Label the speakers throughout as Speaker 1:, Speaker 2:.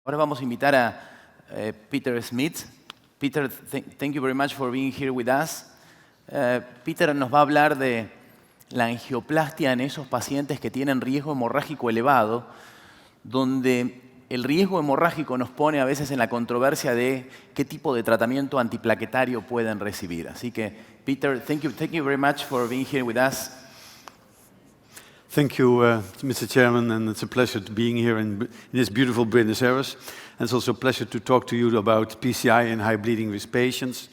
Speaker 1: Ahora vamos a invitar a Pieter Smits. Pieter, thank you very much for being here with us. Pieter nos va a hablar de la angioplastia en esos pacientes que tienen riesgo hemorrágico elevado, donde el riesgo hemorrágico nos pone a veces en la controversia de qué tipo de tratamiento antiplaquetario pueden recibir. Así que, Pieter, thank you very much for being here with us.
Speaker 2: Thank you, Mr. Chairman, and it's a pleasure being here in this beautiful Buenos Aires. And it's also a pleasure to talk to you about PCI and high bleeding risk patients.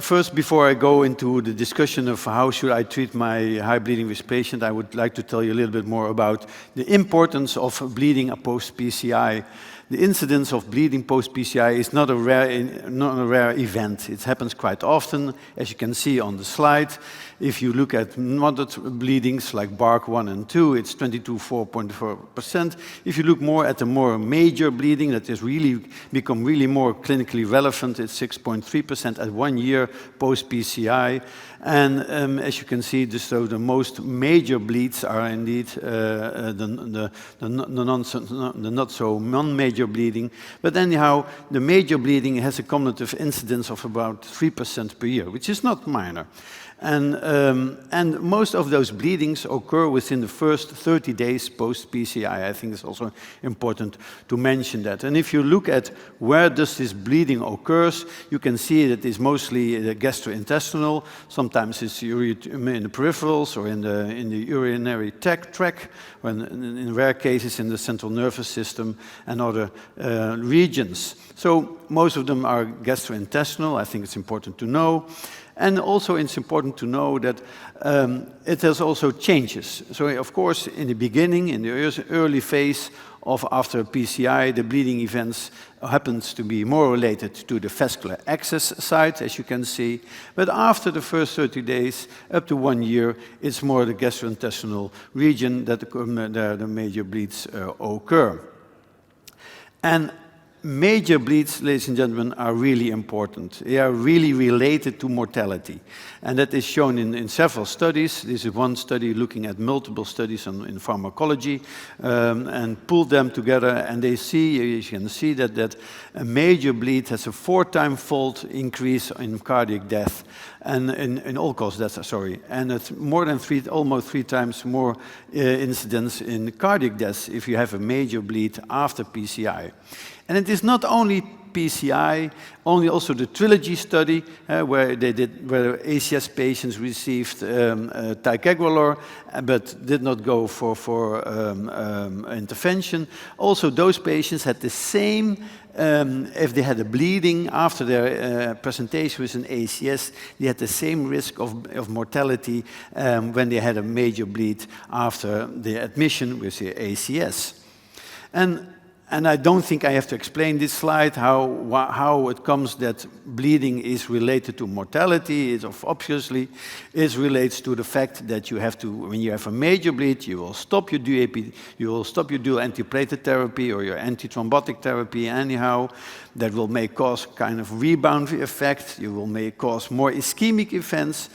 Speaker 2: First, before I go into the discussion of how should I treat my high bleeding risk patient, I would like to tell you a little bit more about the importance of bleeding post-PCI. The incidence of bleeding post-PCI is not a rare event. It happens quite often, as you can see on the slide. If you look at moderate bleedings like BARC 1 and 2, it's 22.4%. If you look more at the more major bleeding that has really become really more clinically relevant, it's 6.3% at 1 year post-PCI. And as you can see, so the most major bleeds are indeed the not so non-major bleeding. But anyhow, the major bleeding has a cumulative incidence of about 3% per year, which is not minor. And most of those bleedings occur within the first 30 days post-PCI. I think it's also important to mention that. And if you look at where does this bleeding occurs, you can see that it's mostly gastrointestinal. Sometimes it's in the peripherals or in the urinary tract, or in rare cases in the central nervous system and other regions. So most of them are gastrointestinal. I think it's important to know. And also it's important to know that it has also changes. So of course, in the beginning, in the early phase of after PCI, the bleeding events happens to be more related to the vascular access site, as you can see. But after the first 30 days, up to 1 year, it's more the gastrointestinal region that the major bleeds occur. And major bleeds, ladies and gentlemen, are really important. They are really related to mortality. And that is shown in several studies. This is one study looking at multiple studies in pharmacology and pulled them together. And they see, you can see that a major bleed has a 4-time-fold increase in cardiac death and in all-cause deaths, sorry. And it's more than almost 3 times more incidence in cardiac deaths if you have a major bleed after PCI. And it is not only PCI, only also the trilogy study where ACS patients received ticagrelor but did not go for intervention. Also, those patients had the same, if they had a bleeding after their presentation with an ACS, they had the same risk of mortality when they had a major bleed after the admission with the ACS. And I don't think I have to explain this slide, how it comes that bleeding is related to mortality. It obviously relates to the fact that you have to, when you have a major bleed, you will stop your DAP, you will stop your dual antiplatelet therapy or your antithrombotic therapy anyhow. That will cause kind of rebound effect. You will cause more ischemic events.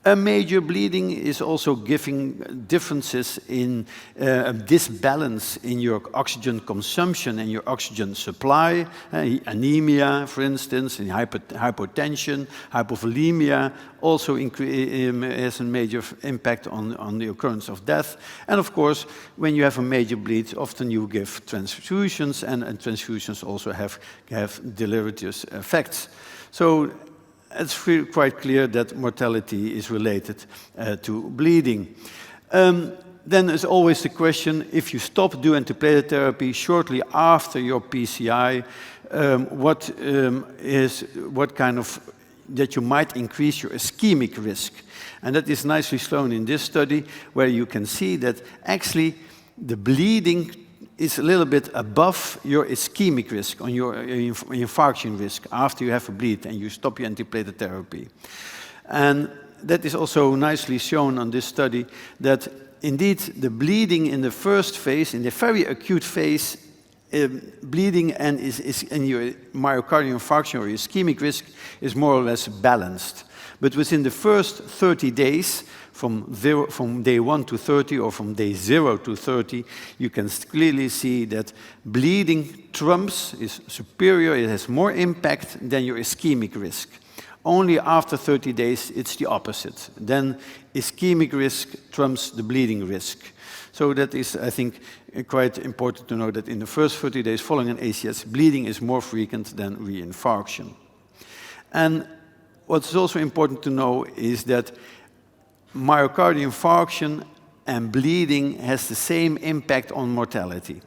Speaker 2: A major bleeding is also giving differences in disbalance in your oxygen consumption and your oxygen supply. Anemia, for instance, and hypotension, hypovolemia also has a major impact on the occurrence of death. And of course, when you have a major bleed, often you give transfusions, and transfusions also have deleterious effects. So it's quite clear that mortality is related to bleeding. Then there's always the question, if you stop dual antiplatelet therapy shortly after your PCI, that you might increase your ischemic risk. And that is nicely shown in this study, where you can see that actually the bleeding is a little bit above your ischemic risk, on your infarction risk, after you have a bleed and you stop your antiplatelet therapy. And that is also nicely shown on this study, that indeed the bleeding in the first phase, in the very acute phase, bleeding and your myocardial infarction or ischemic risk is more or less balanced. But within the first 30 days, from day 1 to 30 or from day 0 to 30, you can clearly see that bleeding trumps, is superior, it has more impact than your ischemic risk. Only after 30 days, it's the opposite. Then ischemic risk trumps the bleeding risk. So that is, I think, quite important to know that in the first 30 days following an ACS, bleeding is more frequent than reinfarction. And what's also important to know is that myocardial infarction and bleeding has the same impact on mortality.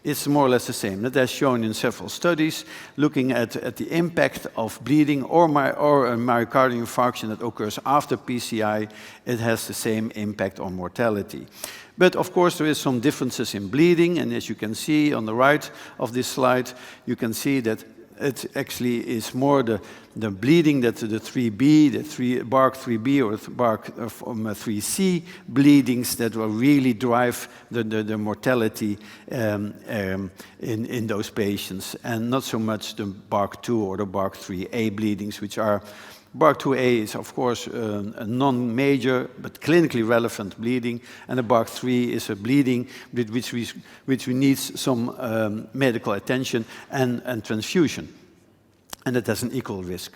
Speaker 2: It's more or less the same. That has shown in several studies, looking at the impact of bleeding or a myocardial infarction that occurs after PCI, it has the same impact on mortality. But of course, there is some differences in bleeding, and as you can see on the right of this slide, you can see that it actually is more the bleeding that the 3B, the BARC 3B or BARC 3C bleedings that will really drive the mortality in those patients, and not so much the BARC 2 or the BARC 3A bleedings, which are BARC 2A is, of course, a non-major but clinically relevant bleeding, and the BARC 3 is a bleeding which we need some medical attention and transfusion, and it has an equal risk.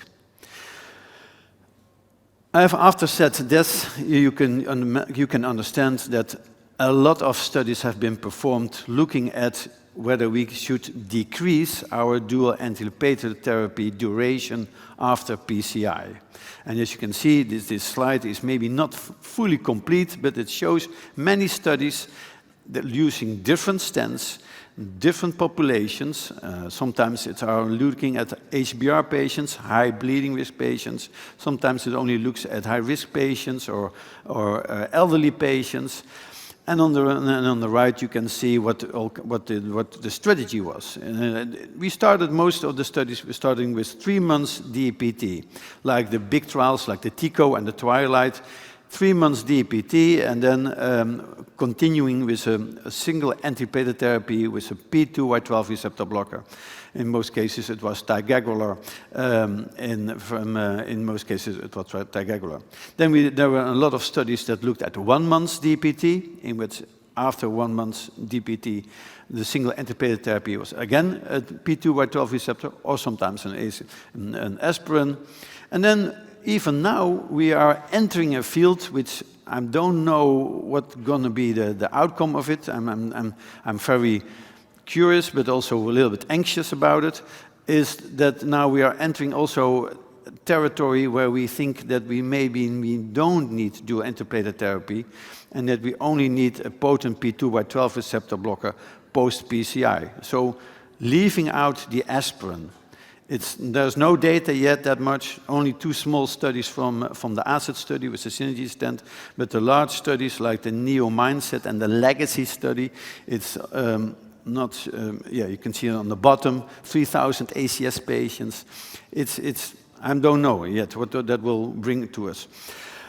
Speaker 2: After said this, you can understand that a lot of studies have been performed looking at whether we should decrease our dual antiplatelet therapy duration after PCI. And as you can see, this slide is maybe not fully complete, but it shows many studies that using different stents, different populations. Sometimes it's looking at HBR patients, high bleeding risk patients. Sometimes it only looks at high-risk patients or elderly patients. And on the right, you can see what the strategy was. We started most of the studies starting with 3 months DPT, like the big trials, like the TICO and the Twilight. 3 months DPT, and then continuing with a single antiplatelet therapy with a P2Y12 receptor blocker. In most cases, it was ticagrelor. In most cases, it was ticagrelor. Then there were a lot of studies that looked at 1 month DPT, in which after 1 month DPT, the single antiplatelet therapy was again a P2Y12 receptor, or sometimes an aspirin. And then even now, we are entering a field which I don't know what's going to be the outcome of it. I'm very curious, but also a little bit anxious about it, is that now we are entering also territory where we think that we don't need to do antiplatelet therapy, and that we only need a potent P2Y12 receptor blocker post-PCI. So leaving out the aspirin. There's no data yet that much, only 2 small studies from the ACID study with the synergy stent, but the large studies like the NEO Mindset and the Legacy study, it's not, you can see it on the bottom, 3,000 ACS patients. I don't know yet what that will bring to us.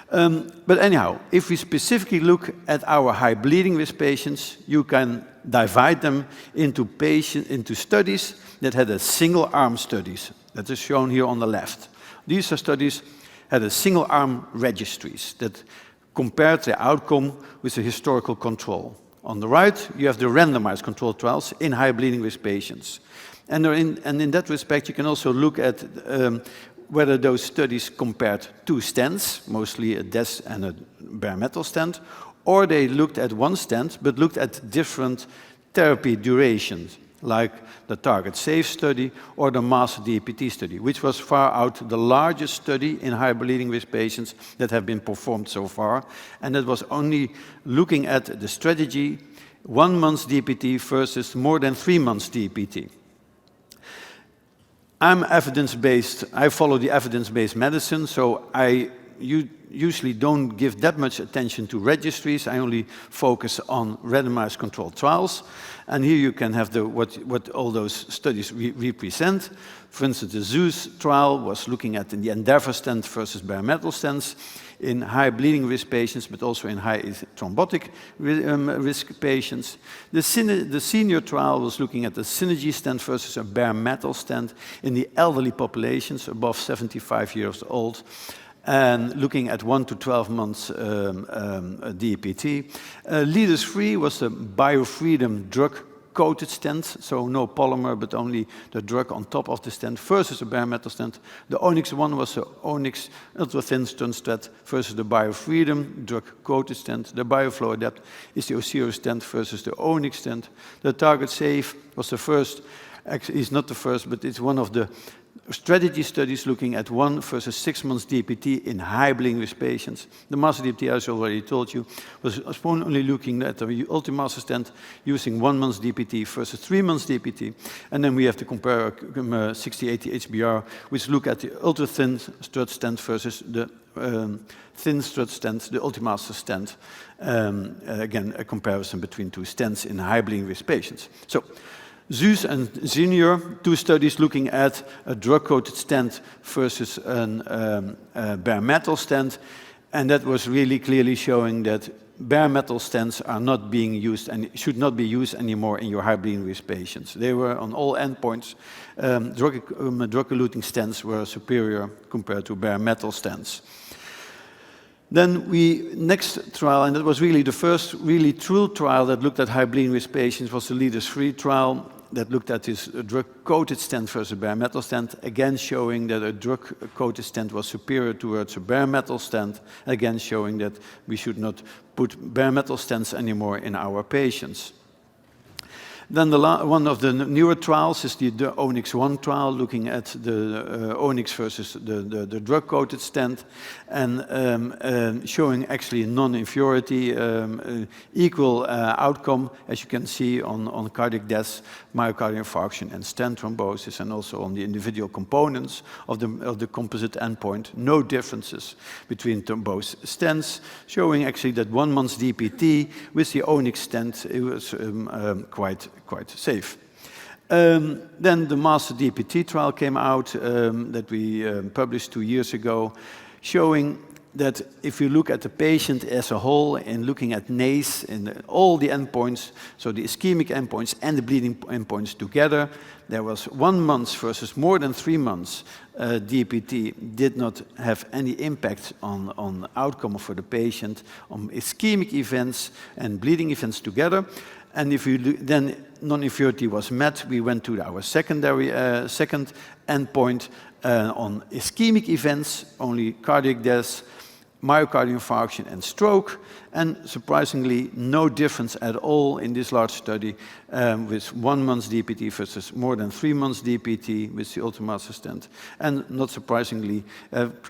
Speaker 2: But anyhow, if we specifically look at our high bleeding risk patients, you can divide them into studies that had a single-arm studies. That is shown here on the left. These are studies had a single-arm registries that compared the outcome with the historical control. On the right, you have the randomized controlled trials in high bleeding risk patients. And in that respect, you can also look at whether those studies compared 2 stents, mostly a DES and a bare metal stent, or they looked at 1 stent, but looked at different therapy durations, like the Target Safe study or the Master DPT study, which was far out the largest study in high bleeding risk patients that have been performed so far. And it was only looking at the strategy 1 month DPT versus more than 3 months DPT. I'm evidence-based. I follow the evidence-based medicine, so I usually don't give that much attention to registries. I only focus on randomized controlled trials. And here you can have what all those studies represent. For instance, the Zeus trial was looking at the Endeavor stent versus bare metal stents in high bleeding risk patients, but also in high thrombotic risk patients. The senior trial was looking at the Synergy stent versus a bare metal stent in the elderly populations above 75 years old. and looking at 1 to 12 months DPT. Leaders 3 was the BioFreedom drug-coated stent, so no polymer, but only the drug on top of the stent versus the bare metal stent. The Onyx 1 was the Onyx ultra-thin stent versus the BioFreedom drug-coated stent. The BioFlow Adapt is the Osiro stent versus the Onyx stent. The Target Safe was the first, actually it's not the first, but it's one of the strategy studies looking at 1 versus 6 months DPT in high bleeding risk patients. The Master DPT, as I already told you, was only looking at the Ultimaster stent using 1 month DPT versus 3 months DPT. And then we have to compare 6080 HBR, which look at the ultra-thin strut stent versus the thin strut stent, the Ultimaster stent. Again, a comparison between 2 stents in high bleeding risk patients. So, Zeus and Senior, 2 studies looking at a drug-coated stent versus a bare metal stent, and that was really clearly showing that bare metal stents are not being used and should not be used anymore in your high bleeding risk patients. They were on all endpoints. Drug-eluting stents were superior compared to bare metal stents. Then next trial, and that was really the first really true trial that looked at high bleeding risk patients, was the Leaders 3 trial that looked at this drug-coated stent versus a bare metal stent, again showing that a drug-coated stent was superior towards a bare metal stent, again showing that we should not put bare metal stents anymore in our patients. Then one of the newer trials is the Onyx 1 trial, looking at the Onyx versus the drug-coated stent, and showing actually non-inferiority, equal outcome, as you can see on cardiac deaths, myocardial infarction, and stent thrombosis, and also on the individual components of the composite endpoint. No differences between both stents, showing actually that 1 month DPT with the Onyx stent, it was quite safe. Then the Master DPT trial came out that we published 2 years ago, showing that if you look at the patient as a whole and looking at NACE and all the endpoints, so the ischemic endpoints and the bleeding endpoints together, there was 1 month versus more than 3 months DPT did not have any impact on outcome for the patient, on ischemic events and bleeding events together. And if you then non-inferiority was met, we went to our second endpoint on ischemic events, only cardiac deaths, myocardial infarction and stroke, and surprisingly no difference at all in this large study with 1 month DPT versus more than 3 months DPT with the Ultimaster stent, and not surprisingly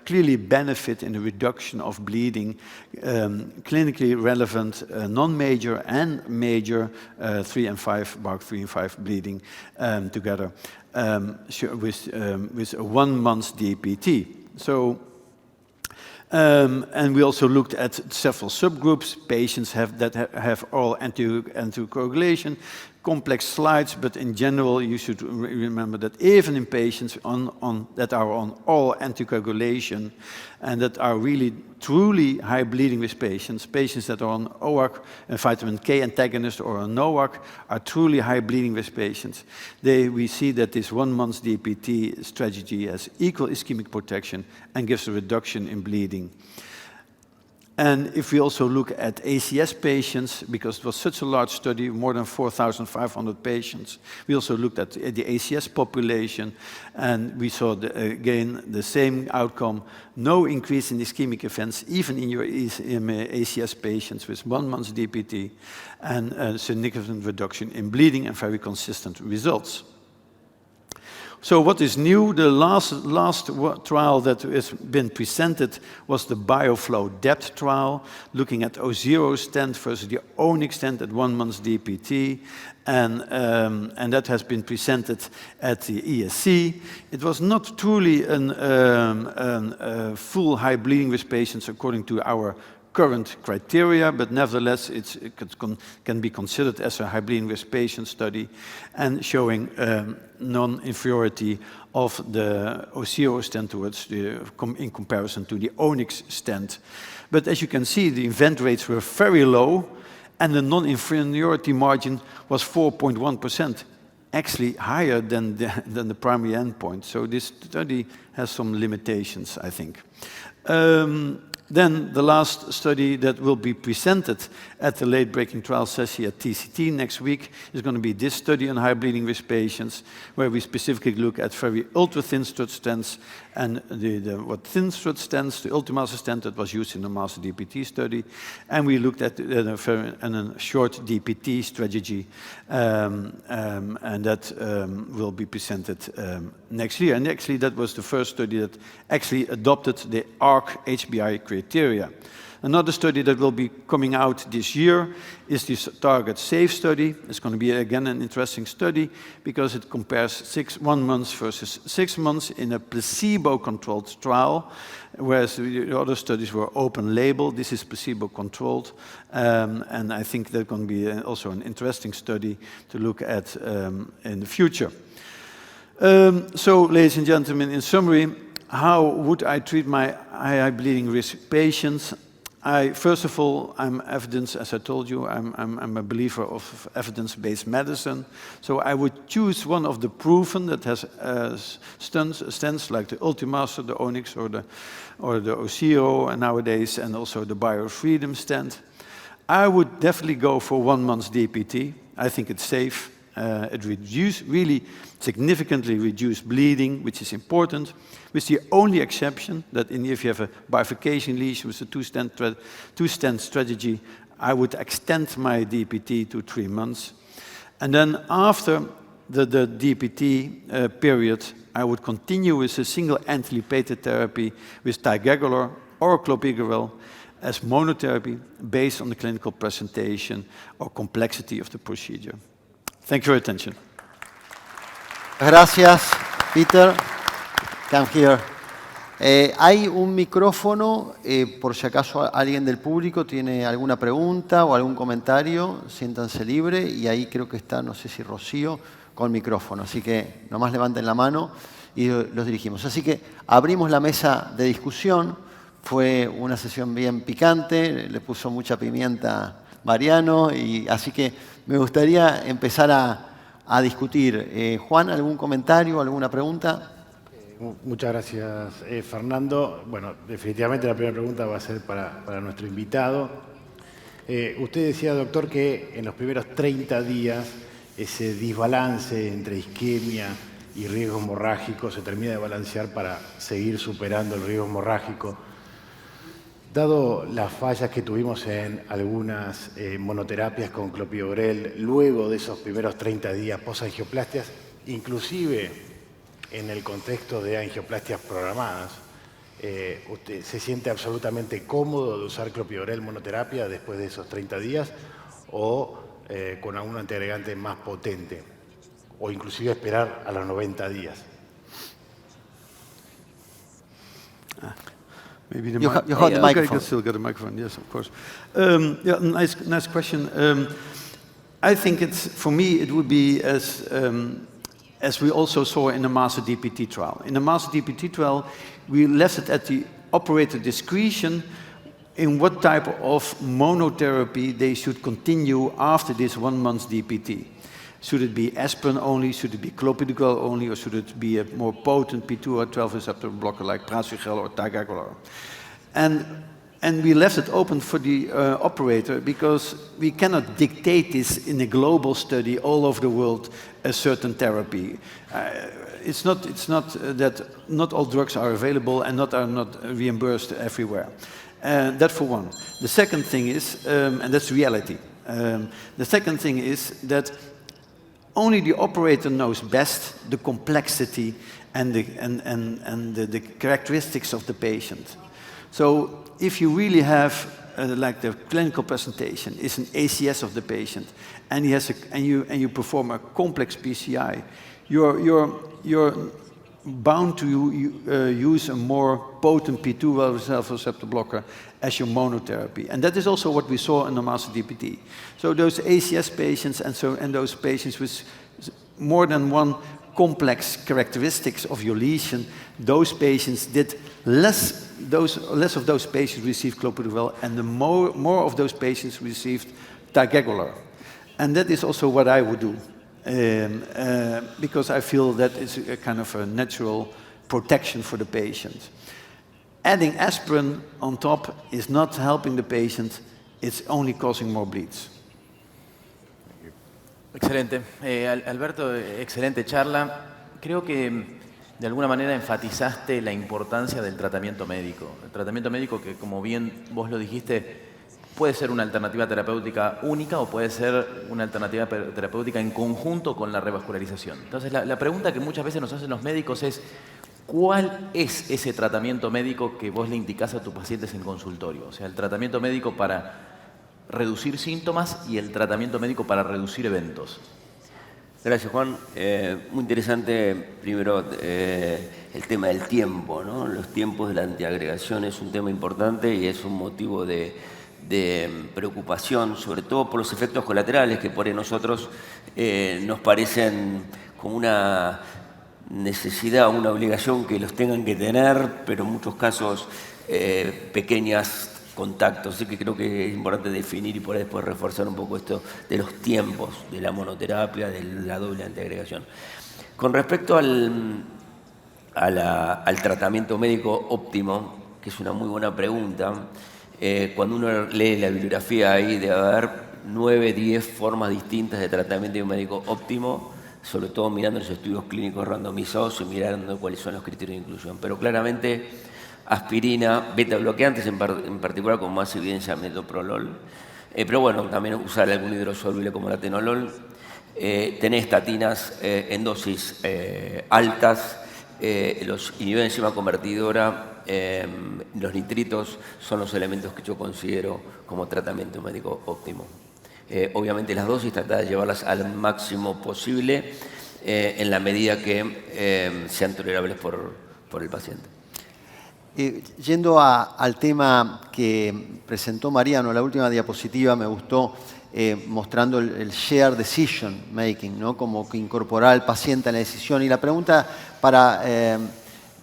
Speaker 2: clearly benefit in the reduction of bleeding, clinically relevant non-major and major 3 and 5, BARC 3 and 5 bleeding together with a 1 month DPT. So. And we also looked at several subgroups, patients that have oral anticoagulation, complex slides, but in general you should remember that even in patients that are on oral anticoagulation and that are really truly high bleeding risk patients that are on OAC, vitamin K antagonist or a NOAC, are truly high bleeding risk patients. We see that this 1 month DPT strategy has equal ischemic protection and gives a reduction in bleeding. And if we also look at ACS patients, because it was such a large study, more than 4,500 patients, we also looked at the ACS population, and we saw, again, the same outcome, no increase in ischemic events, even in your ACS patients with 1 month DPT, and a significant reduction in bleeding and very consistent results. So what is new? The last trial that has been presented was the BioFlow Depth trial, looking at Osiro stent versus the Onyx stent at 1 month DPT, and that has been presented at the ESC. It was not truly a full high bleeding risk patients according to our current criteria, but nevertheless it can be considered as a high bleeding risk patient study, and showing non-inferiority of the Osiro stent in comparison to the Onyx stent. But as you can see, the event rates were very low, and the non-inferiority margin was 4.1%, actually higher than the primary endpoint. So this study has some limitations, I think. Then the last study that will be presented at the late-breaking trial session at TCT next week is going to be this study on high bleeding risk patients, where we specifically look at very ultra-thin strut stents and what thin strut stents, the ultimaster stent that was used in the master DPT study, and we looked at a short DPT strategy, and that will be presented next year. And actually, that was the first study that actually adopted the ARC-HBI criteria. Another study that will be coming out this year is this Target SAFE study. It's going to be, again, an interesting study because it compares 1 month versus 6 months in a placebo-controlled trial, whereas the other studies were open label. This is placebo-controlled, and I think that's going to be also an interesting study to look at in the future. So, ladies and gentlemen, in summary, how would I treat my high bleeding risk patients? First of all, I'm evidence, as I told you, I'm a believer of evidence-based medicine. So I would choose one of the proven that has stents like the Ultimaster, the Onyx, or the Ocero, and nowadays, and also the BioFreedom stent. I would definitely go for 1 month DPT. I think it's safe. It really significantly reduced bleeding, which is important, with the only exception that if you have a bifurcation lesion with a two-stent strategy, I would extend my DPT to 3 months. And then after the DPT period, I would continue with a single antilymphatic therapy with ticagrelor or clopidogrel as monotherapy based on the clinical presentation or complexity of the procedure. Thank you for your attention.
Speaker 3: Gracias, Peter. Come here. Hay un micrófono, por si acaso alguien del público tiene alguna pregunta o algún comentario, siéntanse libre, y ahí creo que está, no sé si Rocío, con micrófono, así que nomás levanten la mano y los dirigimos. Así que abrimos la mesa de discusión, fue una sesión bien picante, le puso mucha pimienta Mariano, y así que me gustaría empezar a discutir. Juan, ¿algún comentario, alguna pregunta?
Speaker 4: Muchas gracias, Fernando. Bueno, definitivamente la primera pregunta va a ser para nuestro invitado. Usted decía, doctor, que en los primeros 30 días ese desbalance entre isquemia y riesgo hemorrágico se termina de balancear para seguir superando el riesgo hemorrágico. Dado las fallas que tuvimos en algunas monoterapias con clopidogrel, luego de esos primeros 30 días post-angioplastias, inclusive en el contexto de angioplastias programadas, ¿usted se siente absolutamente cómodo de usar clopidogrel monoterapia después de esos 30 días o con algún antiagregante más potente? O inclusive esperar a los 90 días.
Speaker 2: Maybe the
Speaker 3: you hold the microphone.
Speaker 2: Okay, I can still get a microphone. Yes, of course. Yeah, nice question. I think for me, it would be as we also saw in the master DPT trial. In the master DPT trial, we left it at the operator discretion in what type of monotherapy they should continue after this 1 month DPT. Should it be aspirin only, should it be clopidogrel only, or should it be a more potent P2 or 12 receptor blocker like prasugrel or ticagrelor? And we left it open for the operator because we cannot dictate this in a global study all over the world, a certain therapy. It's not that not all drugs are available and are not reimbursed everywhere. That for one. The second thing is, and that's reality. The second thing is that only the operator knows best the complexity and the characteristics of the patient. So if you really have, like the clinical presentation is an ACS of the patient, and he has and you perform a complex PCI, you're bound to use a more potent P2 receptor blocker as your monotherapy. And that is also what we saw in the master DPT. So those ACS patients and those patients with more than one complex characteristics of your lesion, those patients did less of those patients received clopidogrel, and the more of those patients received ticagrelor. And that is also what I would do. Because I feel that it's a kind of a natural protection for the patient. adding aspirin on top is not helping the patient, it's only causing more bleeds.
Speaker 1: Excelente. Alberto, excelente charla. Creo que de alguna manera enfatizaste la importancia del tratamiento médico. El tratamiento médico que, como bien vos lo dijiste, puede ser una alternativa terapéutica única o puede ser una alternativa terapéutica en conjunto con la revascularización. Entonces, la pregunta que muchas veces nos hacen los médicos es: ¿cuál es ese tratamiento médico que vos le indicás a tus pacientes en consultorio? O sea, el tratamiento médico para reducir síntomas y el tratamiento médico para reducir eventos.
Speaker 5: Gracias, Juan. Muy interesante, primero, el tema del tiempo, ¿no? Los tiempos de la antiagregación es un tema importante y es un motivo de preocupación, sobre todo por los efectos colaterales que por ahí nosotros nos parecen como una necesidad, una obligación que los tengan que tener, pero en muchos casos pequeños contactos. Así que creo que es importante definir y por ahí después reforzar un poco esto de los tiempos de la monoterapia, de la doble antiagregación. Con respecto al tratamiento médico óptimo, que es una muy buena pregunta, cuando uno lee la bibliografía ahí debe haber 9, 10 formas distintas de tratamiento médico óptimo, sobre todo mirando los estudios clínicos randomizados y mirando cuáles son los criterios de inclusión. Pero claramente aspirina, beta bloqueantes en particular con más evidencia metoprolol, pero bueno, también usar algún hidrosoluble como la atenolol, tener estatinas en dosis altas, los inhibidores de enzima convertidora, los nitritos son los elementos que yo considero como tratamiento médico óptimo. Obviamente las dosis tratar de llevarlas al máximo posible en la medida que sean tolerables por el paciente.
Speaker 3: Yendo al tema que presentó Mariano, la última diapositiva me gustó, mostrando el shared decision making, ¿no? Como que incorporar al paciente en la decisión. Y la pregunta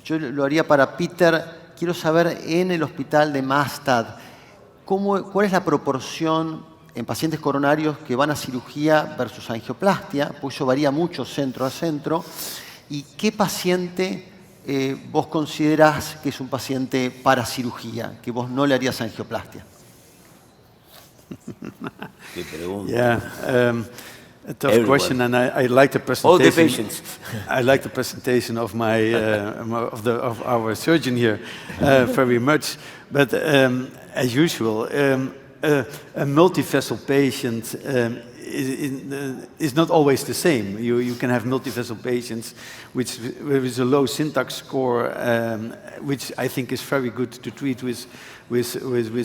Speaker 3: yo lo haría para Pieter. Quiero saber, en el hospital de Mastad, ¿cuál es la proporción en pacientes coronarios que van a cirugía versus angioplastia? Pues eso varía mucho centro a centro. ¿Y qué paciente vos considerás que es un paciente para cirugía, que vos no le harías angioplastia?
Speaker 5: Qué pregunta.
Speaker 2: Yeah, a tough question, and I like the presentation.
Speaker 5: All the patients.
Speaker 2: I like the presentation of of our surgeon here very much. But as usual, a multi-vessel patient is not always the same. You can have multi-vessel patients with a low syntax score, which I think is very good to treat with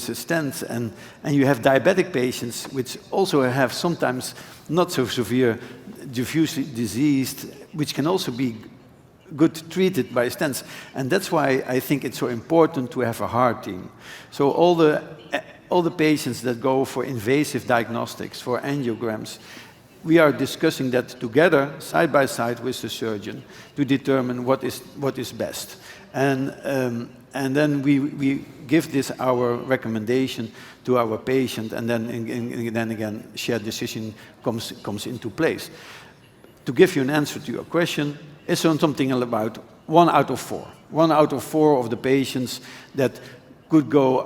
Speaker 2: a stent, and you have diabetic patients which also have sometimes not so severe diffuse disease, which can also be good treated by stents. And that's why I think it's so important to have a heart team. So all the patients that go for invasive diagnostics, for angiograms, we are discussing that together, side by side with the surgeon, to determine what is best. And then we give this our recommendation to our patient, and then again, shared decision comes into place. To give you an answer to your question, it's something about 1 out of 4. 1 out of 4 of the patients that could go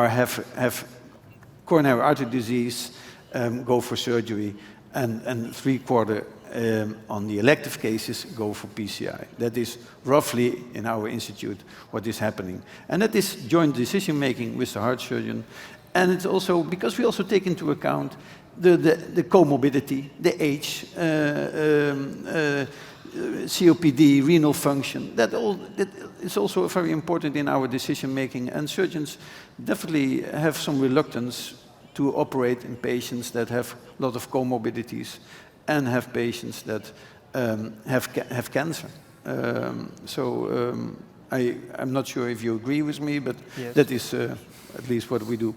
Speaker 2: have coronary artery disease, go for surgery, and 3/4 on the elective cases go for PCI. That is roughly in our institute what is happening. And that is joint decision making with the heart surgeon. And it's also because we also take into account the comorbidity, the age, COPD, renal function. That is also very important in our decision making. And surgeons definitely have some reluctance to operate in patients that have a lot of comorbidities and have patients that have cancer. I'm not sure if you agree with me, but yes, that is at least what we do.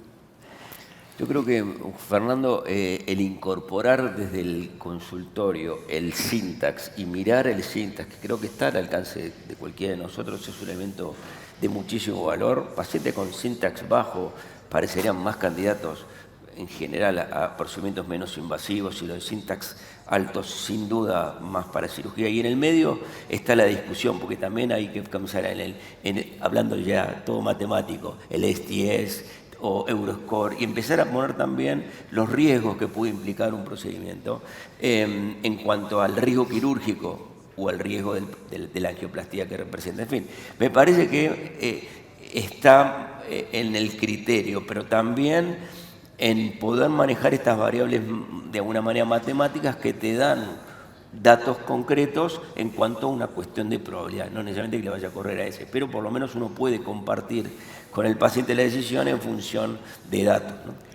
Speaker 5: Yo creo que, Fernando, el incorporar desde el consultorio el syntax y mirar el syntax, que creo que está al alcance de cualquiera de nosotros, es un elemento de muchísimo valor. Pacientes con syntax bajo parecerían más candidatos en general a procedimientos menos invasivos y los de syntax altos sin duda más para cirugía. Y en el medio está la discusión, porque también hay que comenzar hablando ya todo matemático, el STS o Euroscore, y empezar a poner también los riesgos que puede implicar un procedimiento en cuanto al riesgo quirúrgico o al riesgo de la angioplastía que representa. En fin, me parece que está en el criterio, pero también en poder manejar estas variables de alguna manera matemáticas que te dan datos concretos en cuanto a una cuestión de probabilidad. No necesariamente que le vaya a correr a ese, pero por lo menos uno puede compartir con el paciente la decisión en función de datos, ¿no?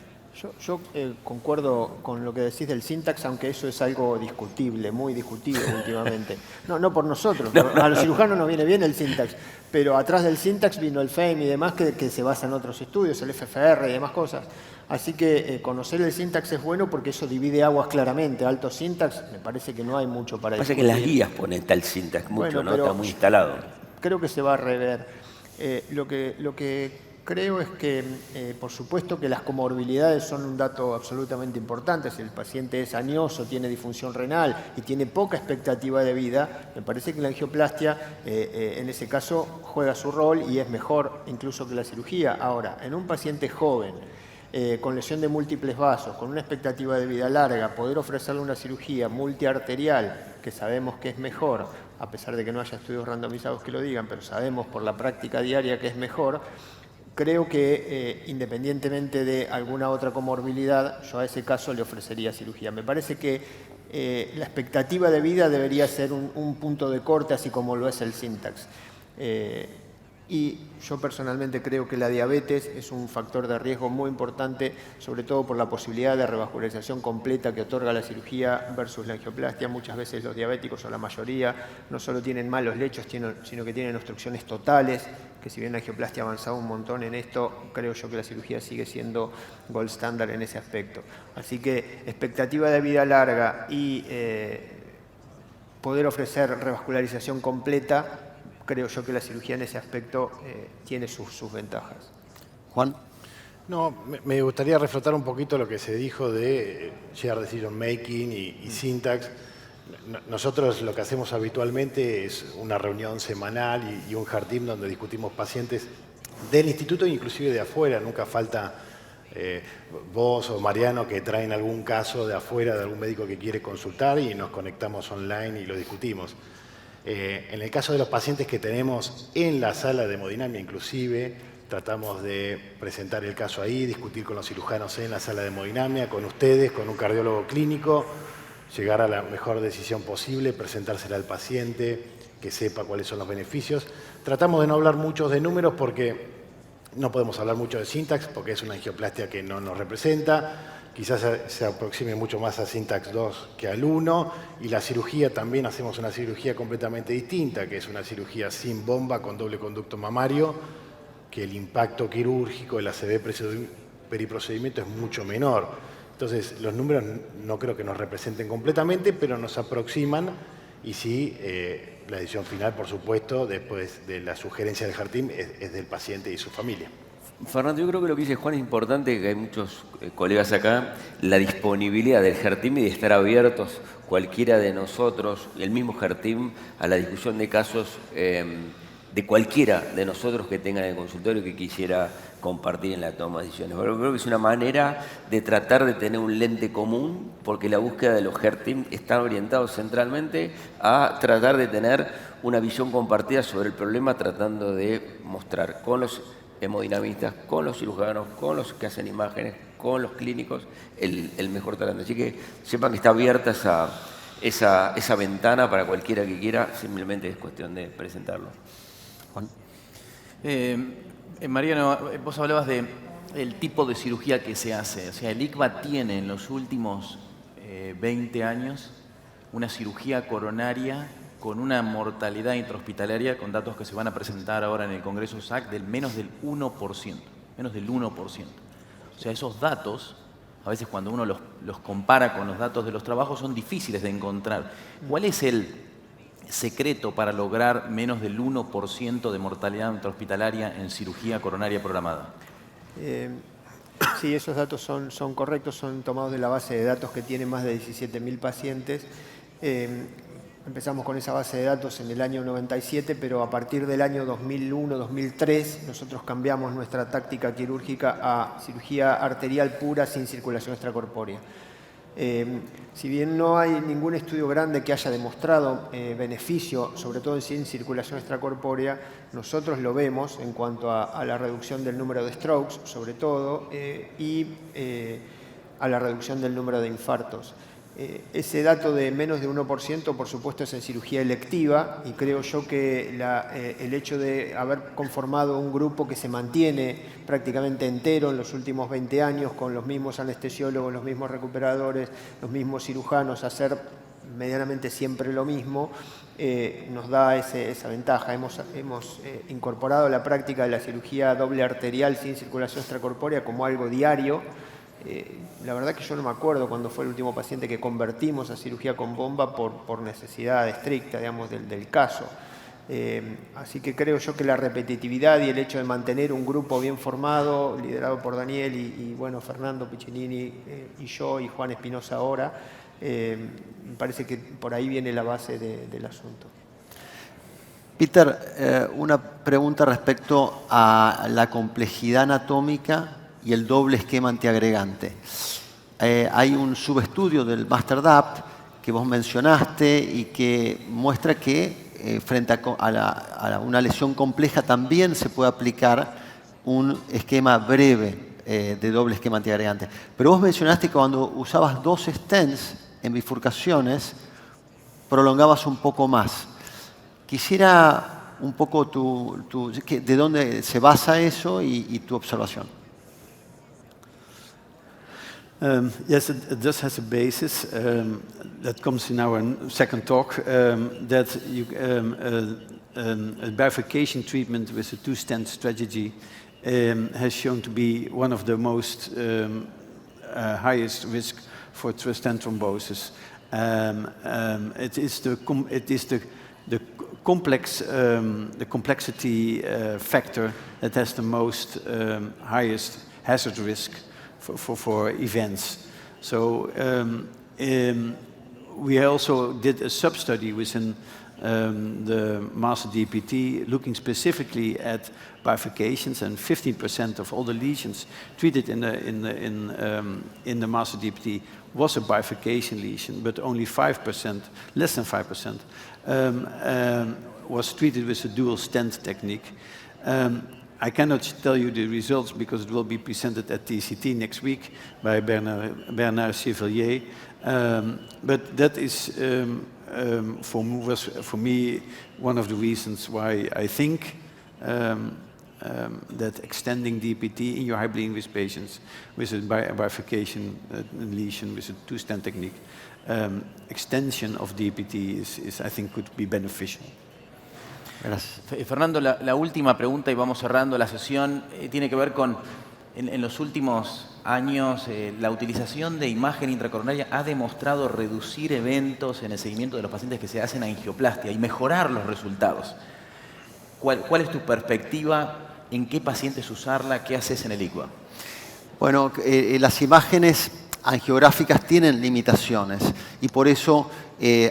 Speaker 6: Yo concuerdo con lo que decís del syntax, aunque eso es algo discutible, muy discutible últimamente. No por nosotros, a los cirujanos nos viene bien el syntax, pero atrás del syntax vino el FEM y demás que se basa en otros estudios, el FFR y demás cosas. Así que conocer el syntax es bueno porque eso divide aguas claramente. Alto syntax, me parece que no hay mucho para
Speaker 5: discutir. Pasa que en las guías ponen tal syntax mucho,
Speaker 6: bueno,
Speaker 5: ¿no? Está muy instalado.
Speaker 6: Creo que se va a rever. Lo que creo es que, por supuesto, que las comorbilidades son un dato absolutamente importante. Si el paciente es añoso, tiene disfunción renal y tiene poca expectativa de vida, me parece que la angioplastia, en ese caso, juega su rol y es mejor incluso que la cirugía. Ahora, en un paciente joven, con lesión de múltiples vasos, con una expectativa de vida larga, poder ofrecerle una cirugía multiarterial, que sabemos que es mejor, a pesar de que no haya estudios randomizados que lo digan, pero sabemos por la práctica diaria que es mejor. Creo que independientemente de alguna otra comorbilidad, yo a ese caso le ofrecería cirugía. Me parece que la expectativa de vida debería ser un punto de corte, así como lo es el syntax. Y yo personalmente creo que la diabetes es un factor de riesgo muy importante, sobre todo por la posibilidad de revascularización completa que otorga la cirugía versus la angioplastia. Muchas veces los diabéticos, o la mayoría, no solo tienen malos lechos, sino que tienen obstrucciones totales, que si bien la angioplastia ha avanzado un montón en esto, creo yo que la cirugía sigue siendo gold standard en ese aspecto. Así que expectativa de vida larga y poder ofrecer revascularización completa, creo yo que la cirugía en ese aspecto tiene sus ventajas.
Speaker 3: Juan.
Speaker 4: No, me gustaría reflotar un poquito lo que se dijo de shared decision making y syntax. Nosotros lo que hacemos habitualmente es una reunión semanal y un jardín donde discutimos pacientes del instituto e inclusive de afuera. Nunca falta vos o Mariano que traen algún caso de afuera de algún médico que quiere consultar y nos conectamos online y lo discutimos. En el caso de los pacientes que tenemos en la sala de hemodinamia inclusive, tratamos de presentar el caso ahí, discutir con los cirujanos en la sala de hemodinamia, con ustedes, con un cardiólogo clínico, llegar a la mejor decisión posible, presentársela al paciente, que sepa cuáles son los beneficios. Tratamos de no hablar mucho de números porque no podemos hablar mucho de syntax, porque es una angioplastia que no nos representa. Quizás se aproxime mucho más a syntax 2 que al 1, y la cirugía también hacemos una cirugía completamente distinta, que es una cirugía sin bomba con doble conducto mamario, que el impacto quirúrgico, el ACV periprocedimiento es mucho menor. Entonces, los números no creo que nos representen completamente, pero nos aproximan, y sí, la decisión final, por supuesto, después de la sugerencia del jardín, es del paciente y su familia.
Speaker 5: Fernando, yo creo que lo que dice Juan es importante, que hay muchos colegas acá, la disponibilidad del JERTIM y de estar abiertos cualquiera de nosotros, el mismo JERTIM, a la discusión de casos de cualquiera de nosotros que tenga en el consultorio que quisiera compartir en la toma de decisiones. Pero creo que es una manera de tratar de tener un lente común, porque la búsqueda de los JERTIM está orientado centralmente a tratar de tener una visión compartida sobre el problema, tratando de mostrar con los hemodinamistas, con los cirujanos, con los que hacen imágenes, con los clínicos, el mejor tratamiento. Así que sepan que está abierta esa ventana para cualquiera que quiera, simplemente es cuestión de presentarlo.
Speaker 3: Juan.
Speaker 1: Mariano, vos hablabas del tipo de cirugía que se hace. O sea, el ICBA tiene en los últimos 20 años una cirugía coronaria con una mortalidad intrahospitalaria, con datos que se van a presentar ahora en el Congreso SAC, del menos del 1%. Menos del 1%. O sea, esos datos, a veces cuando uno los compara con los datos de los trabajos, son difíciles de encontrar. ¿Cuál es el secreto para lograr menos del 1% de mortalidad intrahospitalaria en cirugía coronaria programada?
Speaker 6: Sí, esos datos son correctos, son tomados de la base de datos que tiene más de 17.000 pacientes. Empezamos con esa base de datos en el año 97, pero a partir del año 2001-2003 nosotros cambiamos nuestra táctica quirúrgica a cirugía arterial pura sin circulación extracorpórea. Si bien no hay ningún estudio grande que haya demostrado beneficio, sobre todo en sin circulación extracorpórea, nosotros lo vemos en cuanto a la reducción del número de strokes, sobre todo, y a la reducción del número de infartos. Ese dato de menos de 1%, por supuesto, es en cirugía electiva, y creo yo que el hecho de haber conformado un grupo que se mantiene prácticamente entero en los últimos 20 años, con los mismos anestesiólogos, los mismos recuperadores, los mismos cirujanos, hacer medianamente siempre lo mismo, nos da esa ventaja. Hemos incorporado la práctica de la cirugía doble arterial sin circulación extracorpórea como algo diario. La verdad que yo no me acuerdo cuándo fue el último paciente que convertimos a cirugía con bomba por necesidad estricta, digamos, del caso. Así que creo yo que la repetitividad y el hecho de mantener un grupo bien formado, liderado por Daniel y bueno, Fernando Piccinini y yo y Juan Espinosa ahora, me parece que por ahí viene la base del asunto.
Speaker 3: Peter, una pregunta respecto a la complejidad anatómica y el doble esquema antiagregante. Hay un subestudio del Master DAPT que vos mencionaste y que muestra que frente a una lesión compleja también se puede aplicar un esquema breve de doble esquema antiagregante. Pero vos mencionaste que cuando usabas 2 stents en bifurcaciones, prolongabas un poco más. Quisiera un poco de dónde se basa eso y tu observación.
Speaker 2: Yes, it does have a basis that comes in our second talk, that a bifurcation treatment with a 2-stent strategy has shown to be one of the most highest risk for stent thrombosis. It is the complexity factor that has the most highest hazard risk for events. So we also did a sub-study within the Master DPT looking specifically at bifurcations, and 15% of all the lesions treated in the Master DPT was a bifurcation lesion, but only 5%, less than 5%, was treated with a dual stent technique. I cannot tell you the results because it will be presented at TCT next week by Bernard Chevalier. But that is, for me, one of the reasons why I think that extending DPT in your high bleeding risk patients with a bifurcation lesion with a 2-stent technique, extension of DPT I think could be beneficial.
Speaker 1: Gracias. Fernando, la última pregunta y vamos cerrando la sesión, tiene que ver con, en los últimos años, la utilización de imagen intracoronaria ha demostrado reducir eventos en el seguimiento de los pacientes que se hacen angioplastia y mejorar los resultados. ¿Cuál es tu perspectiva? ¿En qué pacientes usarla? ¿Qué haces en el ICBA?
Speaker 3: Bueno, las imágenes angiográficas tienen limitaciones y por eso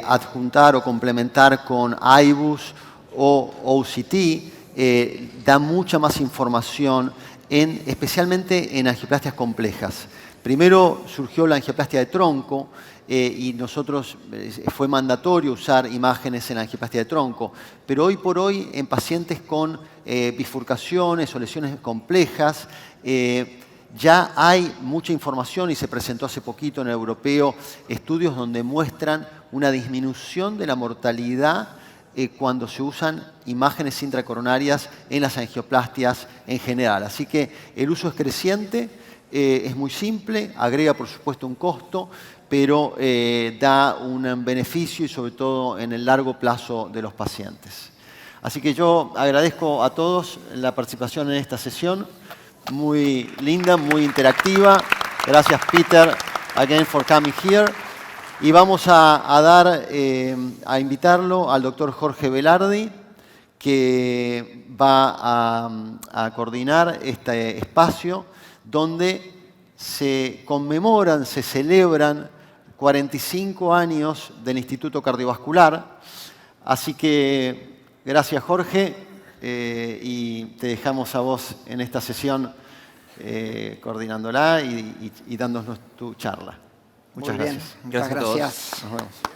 Speaker 3: adjuntar o complementar con IBUS o OCT da mucha más información, especialmente en angioplastias complejas. Primero surgió la angioplastia de tronco y nosotros fue mandatorio usar imágenes en angioplastia de tronco, pero hoy por hoy en pacientes con bifurcaciones o lesiones complejas ya hay mucha información y se presentó hace poquito en el europeo estudios donde muestran una disminución de la mortalidad cuando se usan imágenes intracoronarias en las angioplastias en general. Así que el uso es creciente, es muy simple, agrega por supuesto un costo, pero da un beneficio y sobre todo en el largo plazo de los pacientes. Así que yo agradezco a todos la participación en esta sesión, muy linda, muy interactiva. Gracias Peter, again for coming here. Y vamos a invitarlo al doctor Jorge Velardi, que va a coordinar este espacio donde se conmemoran, se celebran 45 años del Instituto Cardiovascular. Así que gracias, Jorge, y te dejamos a vos en esta sesión coordinándola y dándonos tu charla. Muchas gracias.
Speaker 7: Muchas gracias.
Speaker 3: Nos vemos.